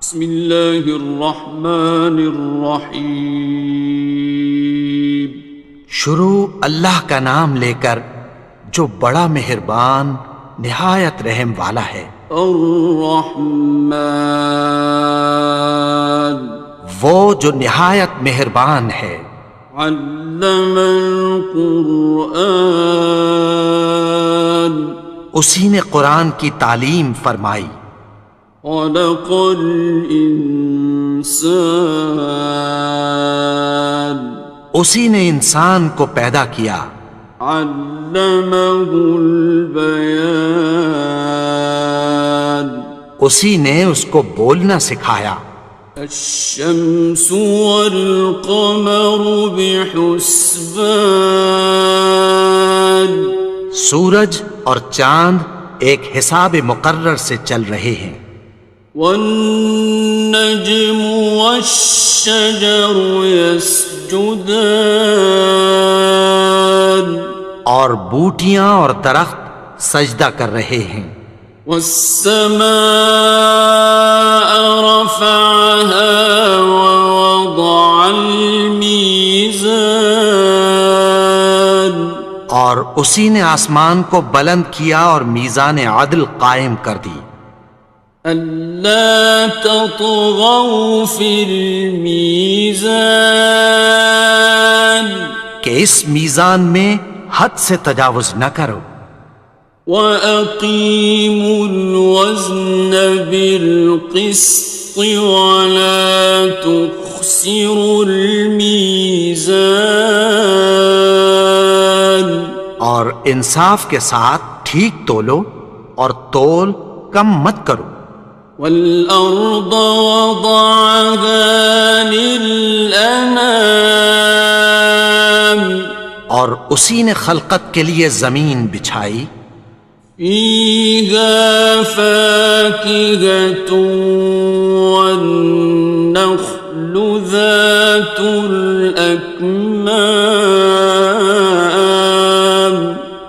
بسم اللہ الرحمن الرحیم۔ شروع اللہ کا نام لے کر جو بڑا مہربان نہایت رحم والا ہے۔ الرحمن، وہ جو نہایت مہربان ہے۔ علم القرآن، اسی نے قرآن کی تعلیم فرمائی۔ خلق الانسان، اسی نے انسان کو پیدا کیا۔ علمہ البیان، اسی نے اس کو بولنا سکھایا۔ الشمس والقمر بحسبان، سورج اور چاند ایک حساب مقرر سے چل رہے ہیں۔ والنجم والشجر يسجدان، اور بوٹیاں اور درخت سجدہ کر رہے ہیں۔ والسماء رفعها ووضع الميزان، اور اسی نے آسمان کو بلند کیا اور میزان عدل قائم کر دی۔ ألا تطغوا في الميزان، کہ اس میزان میں حد سے تجاوز نہ کرو۔ وَأَقِيمُوا الْوَزْنَ بِالْقِسْطِ وَلَا تُخْسِرُوا الْمِيزَانَ، اور انصاف کے ساتھ ٹھیک تولو اور تول کم مت کرو۔ وَالْأَرْضَ وَضَعَهَا لِلْأَنَامِ، اور اسی نے خلقت کے لیے زمین بچھائی۔ فِيهَا فَاكِهَةٌ وَالنَّخْلُ ذَاتُ الْأَكْمَامِ،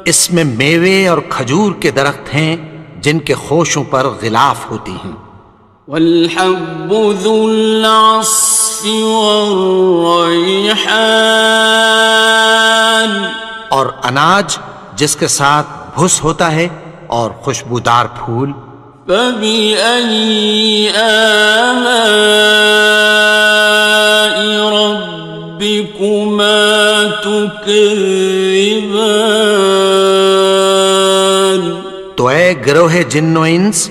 اس میں میوے اور کھجور کے درخت ہیں جن کے خوشوں پر غلاف ہوتی ہیں۔ وَالْحَبُّ ذُو الْعَصْفِ وَالرَّيْحَانِ، اور اناج جس کے ساتھ بھس ہوتا ہے اور خوشبودار پھول۔ فَبِأَيِّ آلَاءِ رَبِّكُمَا تُكَذِّبَانِ، تو اے گروہ جن و انس،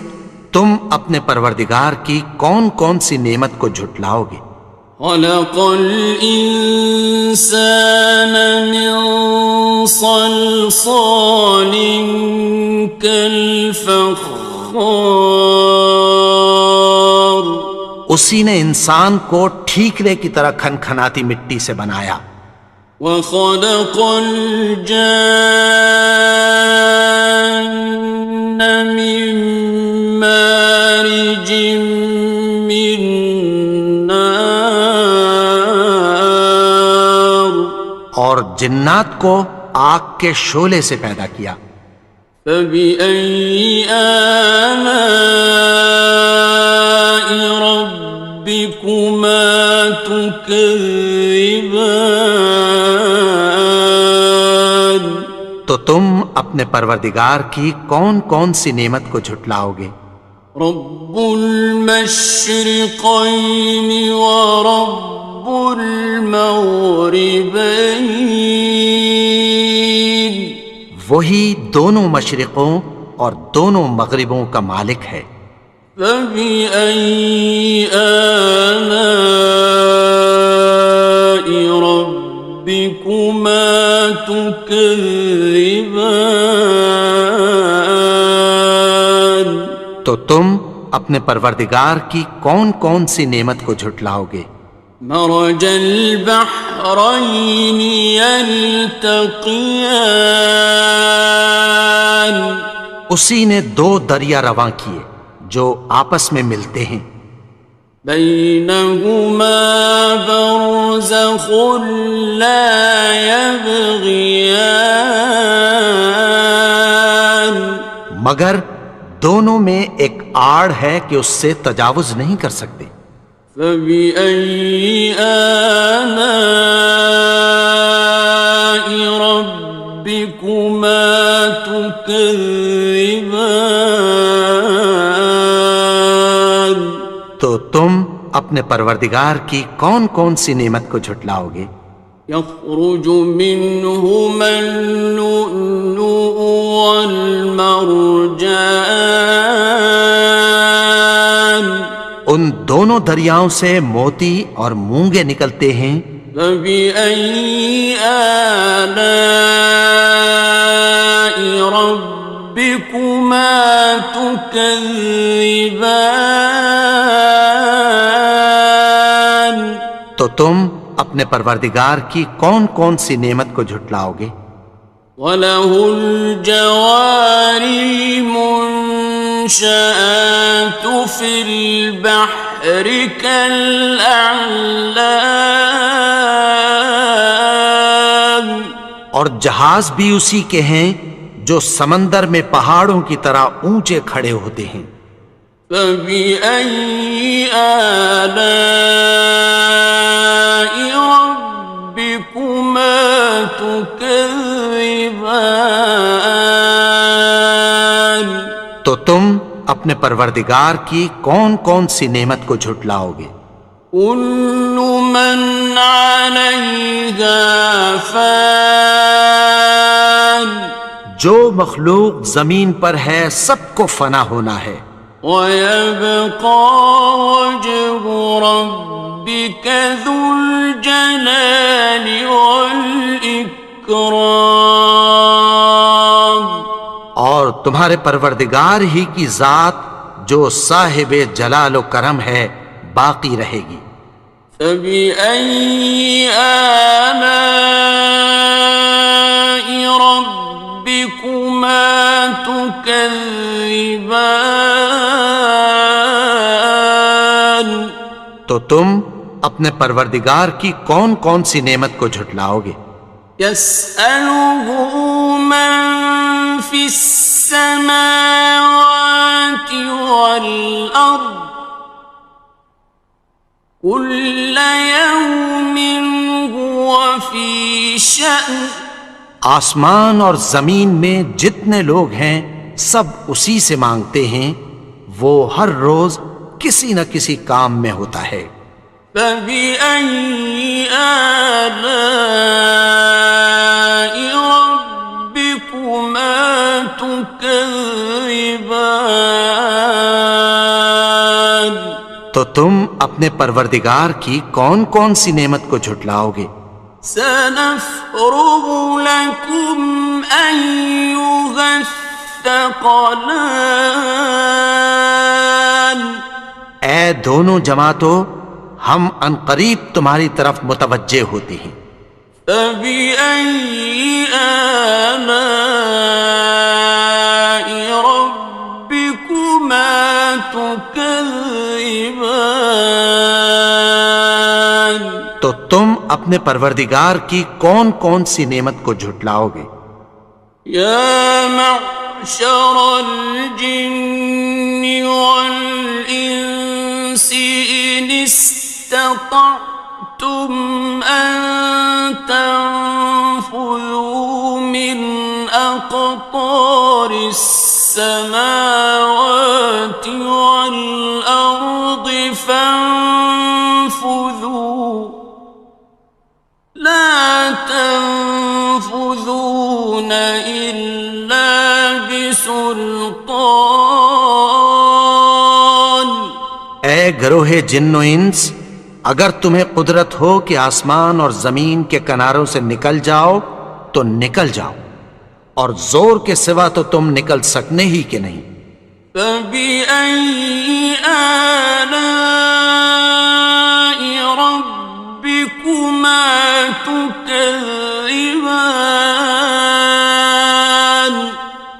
تم اپنے پروردگار کی کون کون سی نعمت کو جھٹلاؤ گے؟ خَلَقَ الْإِنسَانَ مِنْ صَلْصَالٍ كَالْفَخَّارِ، اسی نے انسان کو ٹھیکرے کی طرح کھنکھناتی مٹی سے بنایا۔ وَخَلَقَ الْجَانَّ مِن مَّارِجٍ مِّن نَّارٍ، اور جنات کو آگ کے شعلے سے پیدا کیا۔ فَبِأَيِّ آلَاءِ رَبِّكُمَا تُكَذِّبَانِ، تو تم اپنے پروردگار کی کون کون سی نعمت کو جھٹلاؤ گے؟ رب المشرقین ورب المغربین، وہی دونوں مشرقوں اور دونوں مغربوں کا مالک ہے۔ فَبِأَيِّ آلَاءِ رَبِّكُمَا تُكَذِّبَانِ، تو تم اپنے پروردگار کی کون کون سی نعمت کو جھٹلاؤ گے؟ مرج البحرین یلتقیان، اسی نے دو دریا رواں کیے جو آپس میں ملتے ہیں۔ بینہما برزخ لا یبغیان، مگر دونوں میں ایک آڑ ہے کہ اس سے تجاوز نہیں کر سکتے۔ فبأي آلاء ربكما تكذبان؟ تو تم اپنے پروردگار کی کون کون سی نعمت کو جھٹلاؤ گے؟ يخرج منهما اللؤلؤ والمرجان ان دونوں دریاؤں سے موتی اور مونگے نکلتے ہیں۔ فبأي آلاء ربكما تكذبان؟ تو تم اپنے پروردگار کی کون کون سی نعمت کو جھٹلاؤ گے؟ وَلَهُ الْجَوَارِ الْمُنشَآتُ فِي الْبَحْرِ كَالْأَعْلَامِ، اور جہاز بھی اسی کے ہیں جو سمندر میں پہاڑوں کی طرح اونچے کھڑے ہوتے ہیں۔ فَبِأَيِّ آلَاءِ رَبِّكُمَا تُكَذِّبَانِ؟ تو تم اپنے پروردگار کی کون کون سی نعمت کو جھٹلاؤ گے؟ كُلُّ مَنْ عَلَيْهَا فَانٍ، جو مخلوق زمین پر ہے سب کو فنا ہونا ہے۔ وَيَبْقَى وَجْهُ رَبِّكَ ذُو الْجَلَالِ وَالْإِكْرَامِ، اور تمہارے پروردگار ہی کی ذات جو صاحب جلال و کرم ہے باقی رہے گی۔ فَبِأَيِّ آلَاءِ رَبِّكُمَا تُكَذِّبَانِ؟ تو تم اپنے پروردگار کی کون کون سی نعمت کو جھٹلاؤ گے؟ يَسْأَلُهُ مَن فِي السَّمَاوَاتِ وَالْأَرْضِ كُلَّ يَوْمٍ هُوَ فِي شَأْنٍ، آسمان اور زمین میں جتنے لوگ ہیں سب اسی سے مانگتے ہیں، وہ ہر روز کسی نہ کسی کام میں ہوتا ہے۔ فَبِأَيِّ آلَاءِ رَبِّكُمَا تُكَذِّبَانِ؟ تو تم اپنے پروردگار کی کون کون سی نعمت کو جھٹلاؤ گے؟ سَنَفْرُغُ لَكُمْ أَيُّهَ الثَّقَلَانِ، اے دونوں جماعتوں، ہم عنقریب تمہاری طرف متوجہ ہوتے ہیں۔ فَبِأَيِّ آلَاءِ رَبِّكُمَا تُكَذِّبَانِ؟ تو تم اپنے پروردگار کی کون کون سی نعمت کو جھٹلاؤ گے؟ يَا مَعْشَرَ الْجِنِّ وَالْإِنسِ إِنِ اسْتَطَعْتُمْ أَن تَنفُذُوا مِنْ أَقْطَارِ السَّمَاوَاتِ وَالْأَرْضِ فَانفُذُوا لَا تَنفُذُونَ إِلَّا بِسُلْطَانٍ۔ اے گروہ جن و انس، اگر تمہیں قدرت ہو کہ آسمان اور زمین کے کناروں سے نکل جاؤ تو نکل جاؤ، اور زور کے سوا تو تم نکل سکنے ہی کہ نہیں۔ فَبِأَيِّ آلَاءِ رَبِّكُمَا تُكَذِّبَانِ؟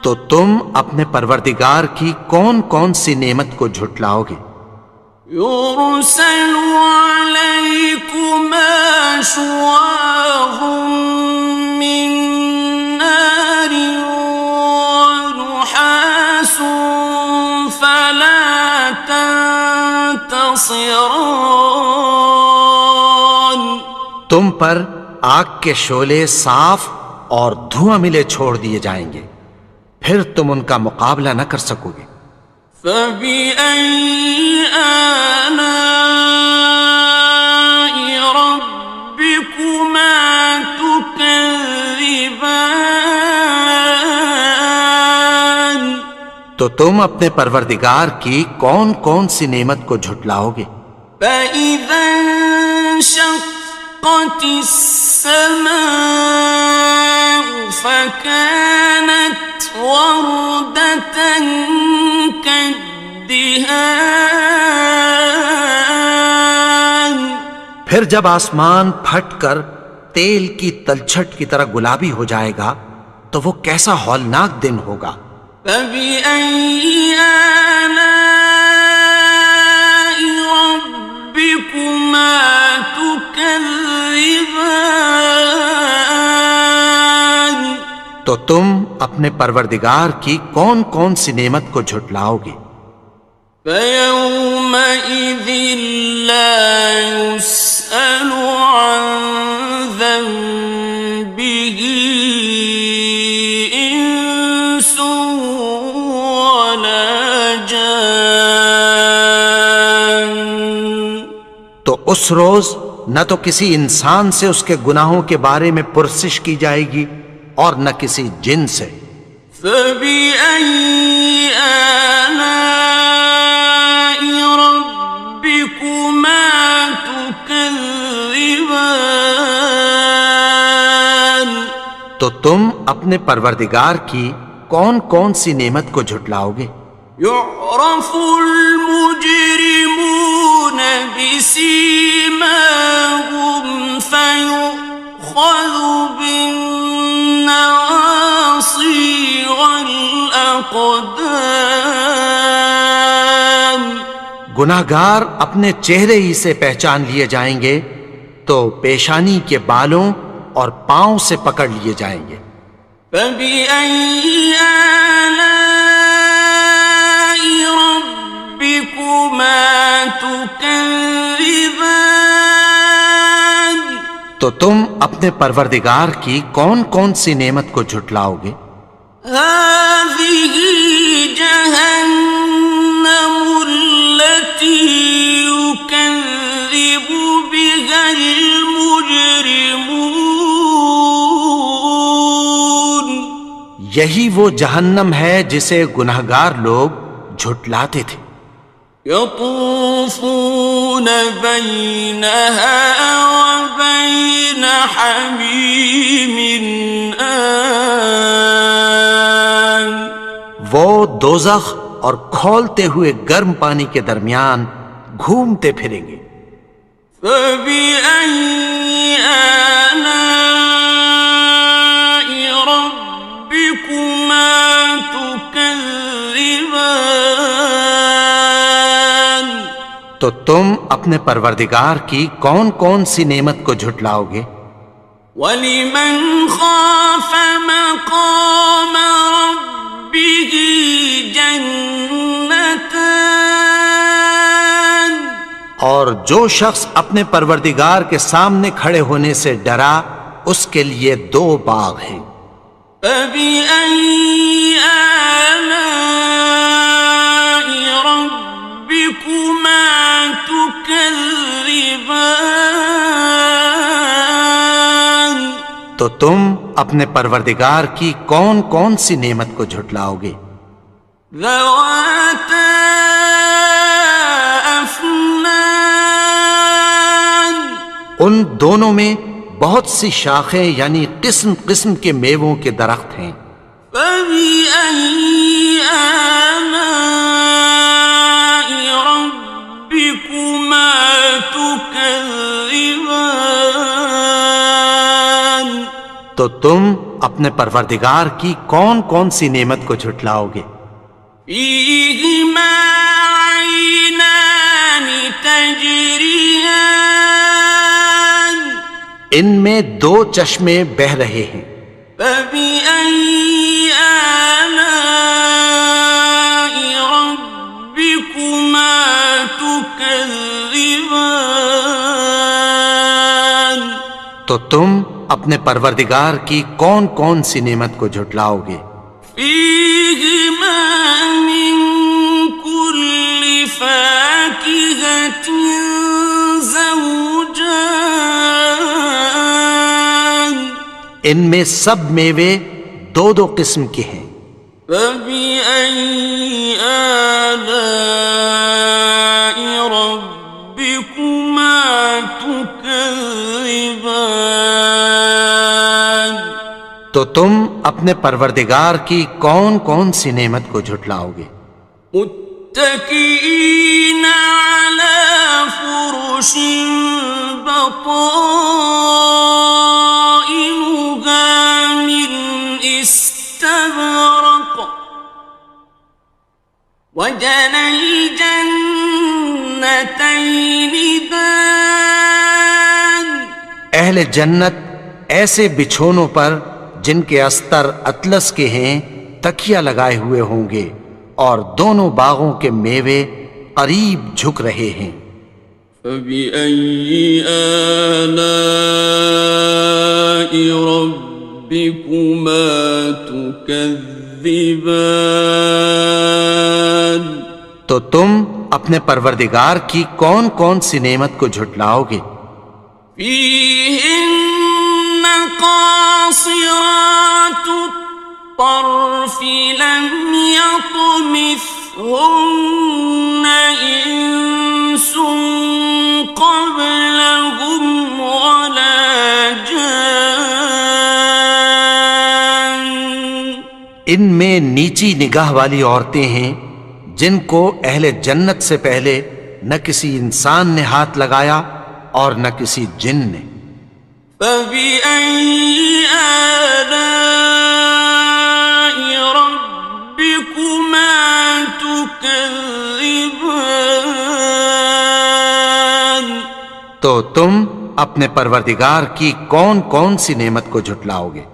تو تم اپنے پروردگار کی کون کون سی نعمت کو جھٹلاؤ گے؟ يُرْسَلُ عَلَيْكُمَا شُوَاظٌ مِّن نَّارٍ وَنُحَاسٌ تنتصران تم پر آگ کے شعلے صاف اور دھواں ملے چھوڑ دیے جائیں گے، پھر تم ان کا مقابلہ نہ کر سکو گے۔ فَبِأَيِّ آلَاءِ رَبِّكُمَا تُكَذِّبَانِ تو تم اپنے پروردگار کی کون کون سی نعمت کو جھٹلاؤ گے؟ فَإِذَا انشَقَّتِ السَّمَاءُ فَكَانَتْ وَرْدَةً كَالدِّهَانِ پھر جب آسمان پھٹ کر تیل کی تلچھٹ کی طرح گلابی ہو جائے گا تو وہ کیسا ہولناک دن ہوگا۔ فَبِأَيِّ آلَاءِ رَبِّكُمَا تُكَذِّبَانِ تو تم اپنے پروردگار کی کون کون سی نعمت کو جھٹلاؤ گے؟ فَيَوْمَئِذٍ لَا يُسْأَلُ عَنْ ذَنبِهِ إِنسٌ وَلَا جَانٌ تو اس روز نہ تو کسی انسان سے اس کے گناہوں کے بارے میں پرسش کی جائے گی اور نہ کسی جن سے۔ فَبِأَيِّ آلَاءِ رَبِّكُمَا تُكَذِّبَانِ تو تم اپنے پروردگار کی کون کون سی نعمت کو جھٹلاؤ گے؟ يُعْرَفُ الْمُجْرِمُونَ بِسِيمَاهُمْ فَيُؤْخَذُ بِالنَّوَاصِي وَالْأَقْدَامِ گناہگار اپنے چہرے ہی سے پہچان لیے جائیں گے تو پیشانی کے بالوں اور پاؤں سے پکڑ لیے جائیں گے۔ فَبِأَيِّ آلَاءِ رَبِّكُمَا تُكَذِّبَانِ تو تم اپنے پروردگار کی کون کون سی نعمت کو جھٹلاؤ گے؟ هَٰذِهِ جَهَنَّمُ الَّتِي يُكَذِّبُ بِهَا الْمُجْرِمُونَ یہی وہ جہنم ہے جسے گناہگار لوگ جھٹلاتے تھے۔ يَطُوفُونَ بَيْنَهَا وَبَيْنَ حَمِيمٍ آنٍ وہ دوزخ اور کھولتے ہوئے گرم پانی کے درمیان گھومتے پھریں گے۔ فَبِأَيِّ آلَاءِ رَبِّكُمَا تُكَذِّبَانِ تو تم اپنے پروردگار کی کون کون سی نعمت کو جھٹلاؤ گے؟ وَلِمَنْ خَافَ مَقَامَ رَبِّهِ جَنَّتَانِ اور جو شخص اپنے پروردگار کے سامنے کھڑے ہونے سے ڈرا اس کے لیے دو باغ ہیں۔ فَبِأَيِّ آلَاءِ رَبِّكُمَا تُكَذِّبَانِ تو تم اپنے پروردگار کی کون کون سی نعمت کو جھٹلاؤ گے؟ ذَوَاتَا أَفْنَانٍ ان دونوں میں بہت سی شاخیں یعنی قسم قسم کے میووں کے درخت ہیں۔ فَبِأَيِّ آلَاءِ رَبِّكُمَا تُكَذِّبَانِ تو تم اپنے پروردگار کی کون کون سی نعمت کو جھٹلاؤ گے؟ فِيهِمَا عَيْنَانِ تَجْرِيَانِ ان میں دو چشمے بہہ رہے ہیں۔ فَبِأَيِّ آلَاءِ رَبِّكُمَا تو تم اپنے پروردگار کی کون کون سی نعمت کو جھٹلاؤ گے؟ فيهما من كل فاكهة زوجان ان میں سب میوے دو دو قسم کے ہیں۔ فبأي آلاء ربكما تكذبان تو تم اپنے پروردگار کی کون کون سی نعمت کو جھٹلاؤ گے؟ متكئين على فرش بطائنها من استبرق وجنى الجنتين دان اہل جنت ایسے بچھونوں پر جن کے استر اطلس کے ہیں تکیہ لگائے ہوئے ہوں گے، اور دونوں باغوں کے میوے قریب جھک رہے ہیں۔ فبأي آلاء ربكما تكذبان تو تم اپنے پروردگار کی کون کون سی نعمت کو جھٹلاؤ گے؟ فيهن قاصرات الطرف لم يطمثهن إنس قبلهم ولا جان ان میں نیچی نگاہ والی عورتیں ہیں جن کو اہل جنت سے پہلے نہ کسی انسان نے ہاتھ لگایا اور نہ کسی جن نے۔ فبأي آلاء ربكما تكذبان تو تم اپنے پروردگار کی کون کون سی نعمت کو جھٹلاؤ گے؟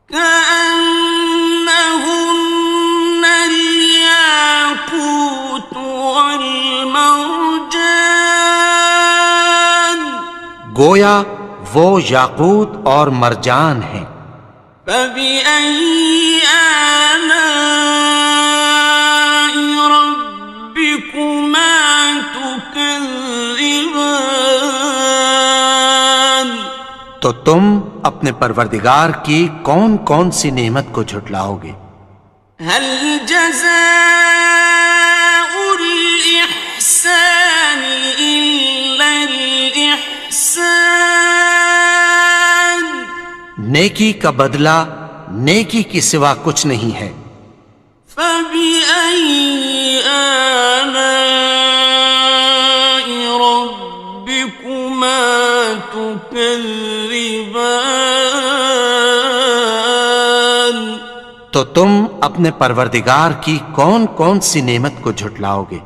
كأنهن الياقوت والمرجان گویا وہ یاقوت اور مرجان ہیں۔ فبأي آلاء ربكما تكذبان تو تم اپنے پروردگار کی کون کون سی نعمت کو جھٹلاؤ گے؟ هل جزاء الإحسان إلا الإحسان نیکی کا بدلہ نیکی کی سوا کچھ نہیں ہے۔ فبأي آلاء ربكما تكذبان تو تم اپنے پروردگار کی کون کون سی نعمت کو جھٹلاؤ گے؟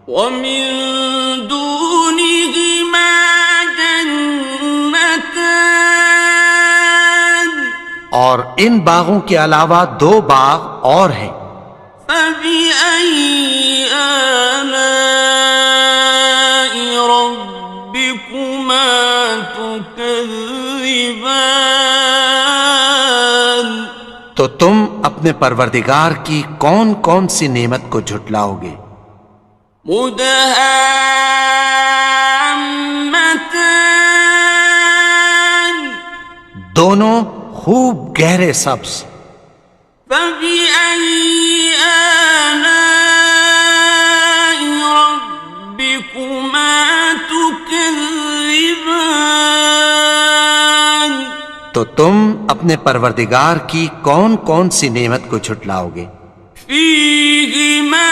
ومن دونهما جنتان اور ان باغوں کے علاوہ دو باغ اور ہیں۔ فبأي آلاء ربكما تكذبان تو تم اپنے پروردگار کی کون کون سی نعمت کو جھٹلاؤ گے؟ مدهامتان دونوں خوب گہرے سبز۔ فبأي آلاء ربكما تكذبان تو تم اپنے پروردگار کی کون کون سی نعمت کو جھٹلاؤ گے؟ فيهما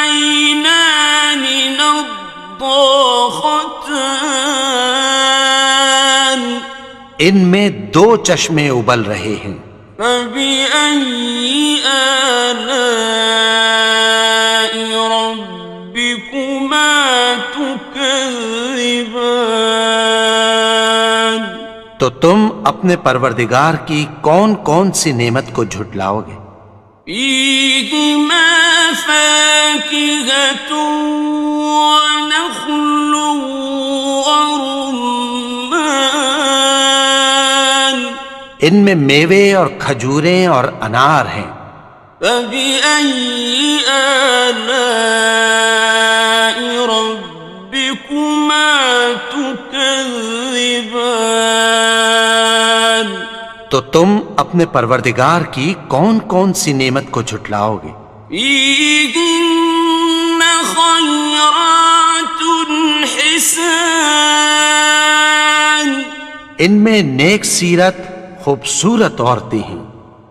عينان نضاختان ان میں دو چشمے ابل رہے ہیں۔ فبأي آلاء ربكما تكذبان تو تم اپنے پروردگار کی کون کون سی نعمت کو جھٹلاؤ گے؟ فيهما فاكهة ونخل ورمان ان میں میوے اور کھجوریں اور انار ہیں۔ فبأي آلاء ربكما تكذبان؟ تو تم اپنے پروردگار کی کون کون سی نعمت کو جھٹلاؤ گے؟ فيهن خيرات حسان، ان میں نیک سیرت خوبصورت عورتیں ہیں۔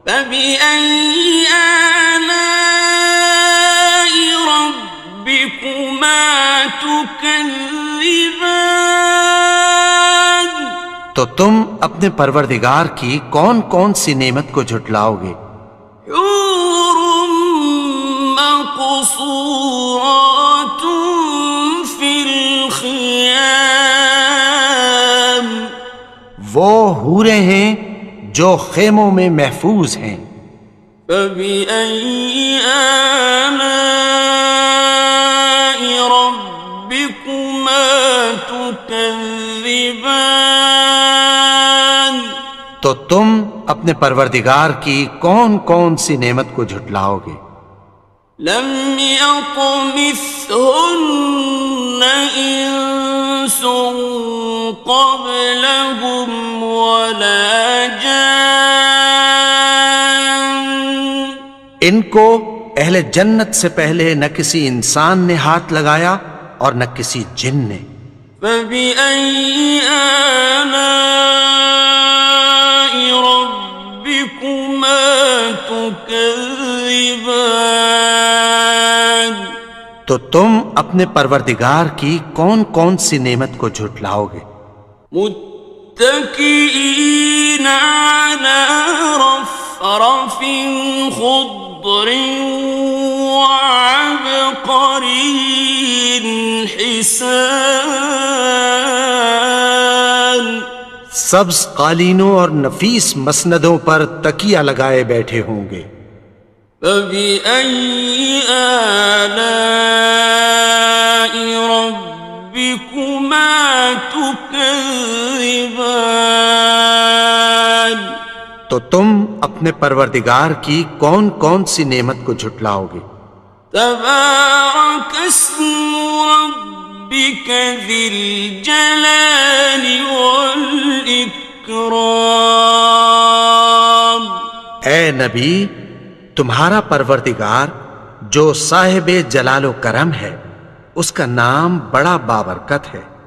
فبأي آلاء ربكما تكذبان؟ تو تم اپنے پروردگار کی کون کون سی نعمت کو جھٹلاؤ گے؟ حور مقصورات في الخيام، وہ حوریں ہیں جو خیموں میں محفوظ ہیں۔ فبأي آلاء ربكما تكذبان؟ تو تم اپنے پروردگار کی کون کون سی نعمت کو جھٹلاؤ گے؟ لم يطمثهن إنس قبلهم ولا جان، ان کو اہل جنت سے پہلے نہ کسی انسان نے ہاتھ لگایا اور نہ کسی جن نے۔ فبأي آلاء ربكما تكذبان؟ تو تم اپنے پروردگار کی کون کون سی نعمت کو جھٹلاؤ گے؟ متكئين على رفرف خضر وعبقري حسان، سبز قالینوں اور نفیس مسندوں پر تکیہ لگائے بیٹھے ہوں گے۔ فبأي آلاء ربكما تكذبان؟ تو تم اپنے پروردگار کی کون کون سی نعمت کو جھٹلاؤ گے؟ تبارك اسم ربك ذي الجلال والإكرام۔ اے نبی، تمہارا پروردگار جو صاحب جلال و کرم ہے، اس کا نام بڑا بابرکت ہے۔